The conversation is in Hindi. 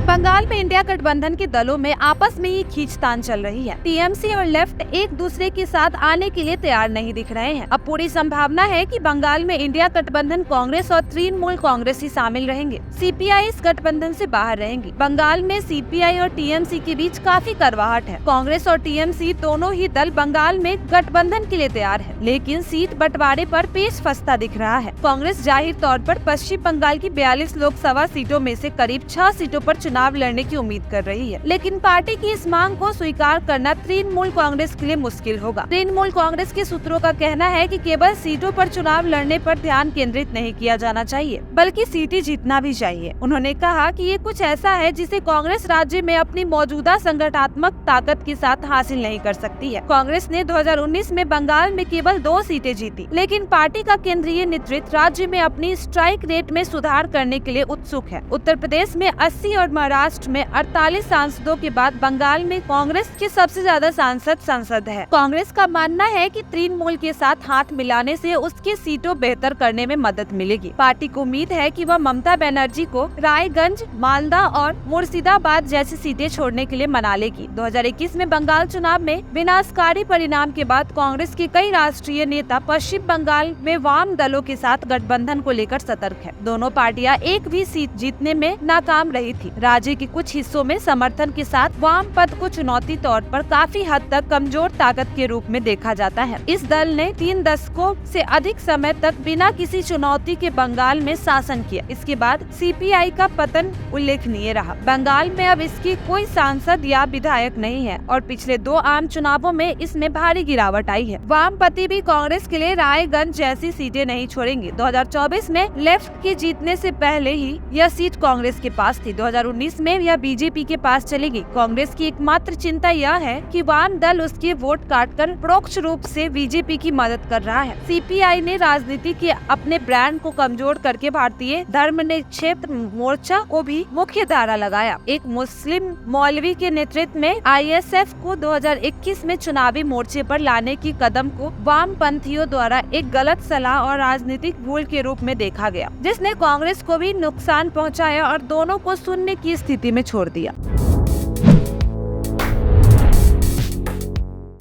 बंगाल में इंडिया गठबंधन के दलों में आपस में ही खींचतान चल रही है। टीएमसी और लेफ्ट एक दूसरे के साथ आने के लिए तैयार नहीं दिख रहे हैं। अब पूरी संभावना है कि बंगाल में इंडिया गठबंधन कांग्रेस और तृणमूल कांग्रेस ही शामिल रहेंगे। सीपीआई इस गठबंधन से बाहर रहेंगी। बंगाल में सीपीआई और टीएमसी के बीच काफी करवाहट है। कांग्रेस और टीएमसी दोनों ही दल बंगाल में गठबंधन के लिए तैयार है, लेकिन सीट बंटवारे पर पेच फंसता दिख रहा है। कांग्रेस जाहिर तौर पर पश्चिम बंगाल की 42 लोकसभा सीटों में से करीब 6 सीटों पर चुनाव लड़ने की उम्मीद कर रही है, लेकिन पार्टी की इस मांग को स्वीकार करना तृणमूल कांग्रेस के लिए मुश्किल होगा। तृणमूल कांग्रेस के सूत्रों का कहना है कि केवल सीटों पर चुनाव लड़ने पर ध्यान केंद्रित नहीं किया जाना चाहिए, बल्कि सीटें जीतना भी चाहिए। उन्होंने कहा कि ये कुछ ऐसा है जिसे कांग्रेस राज्य में अपनी मौजूदा संगठनात्मक ताकत के साथ हासिल नहीं कर सकती है। कांग्रेस ने 2019 में बंगाल में केवल 2 सीटें जीती, लेकिन पार्टी का केंद्रीय नेतृत्व राज्य में अपनी स्ट्राइक रेट में सुधार करने के लिए उत्सुक है। उत्तर प्रदेश में 80 और महाराष्ट्र में 48 सांसदों के बाद बंगाल में कांग्रेस के सबसे ज्यादा सांसद है। कांग्रेस का मानना है कि तृणमूल के साथ हाथ मिलाने से उसकी सीटों बेहतर करने में मदद मिलेगी। पार्टी को उम्मीद है कि वह ममता बनर्जी को रायगंज, मालदा और मुर्शिदाबाद जैसी सीटें छोड़ने के लिए मना लेगी। 2021 में बंगाल चुनाव में विनाशकारी परिणाम के बाद कांग्रेस के कई राष्ट्रीय नेता पश्चिम बंगाल में वाम दलों के साथ गठबंधन को लेकर सतर्क है। दोनों पार्टियां एक भी सीट जीतने में नाकाम रही थी। राज्य के कुछ हिस्सों में समर्थन के साथ वाम पद को चुनौती तौर पर काफी हद तक कमजोर ताकत के रूप में देखा जाता है। इस दल ने 3 दशकों से अधिक समय तक बिना किसी चुनौती के बंगाल में शासन किया। इसके बाद सीपीआई का पतन उल्लेखनीय रहा। बंगाल में अब इसकी कोई सांसद या विधायक नहीं है और पिछले 2 आम चुनावों में इसमें भारी गिरावट आई है। वामपंथी भी कांग्रेस के लिए रायगंज जैसी सीटें नहीं छोड़ेंगे। 2024 में लेफ्ट के जीतने से पहले ही यह सीट कांग्रेस के पास थी। 2019 में यह बीजेपी के पास चलेगी। कांग्रेस की एकमात्र चिंता यह है कि वाम दल उसके वोट काटकर परोक्ष रूप से बीजेपी की मदद कर रहा है। सीपीआई ने राजनीति के अपने ब्रांड को कमजोर करके भारतीय धर्मनिरपेक्ष मोर्चा को भी मुख्य धारा लगाया। एक मुस्लिम मौलवी के नेतृत्व में आईएसएफ को 2021 में चुनावी मोर्चे पर लाने की कदम को वामपंथियों द्वारा एक गलत सलाह और राजनीतिक भूल के रूप में देखा गया, जिसने कांग्रेस को भी नुकसान पहुंचाया और दोनों को शून्य की स्थिति में छोड़ दिया।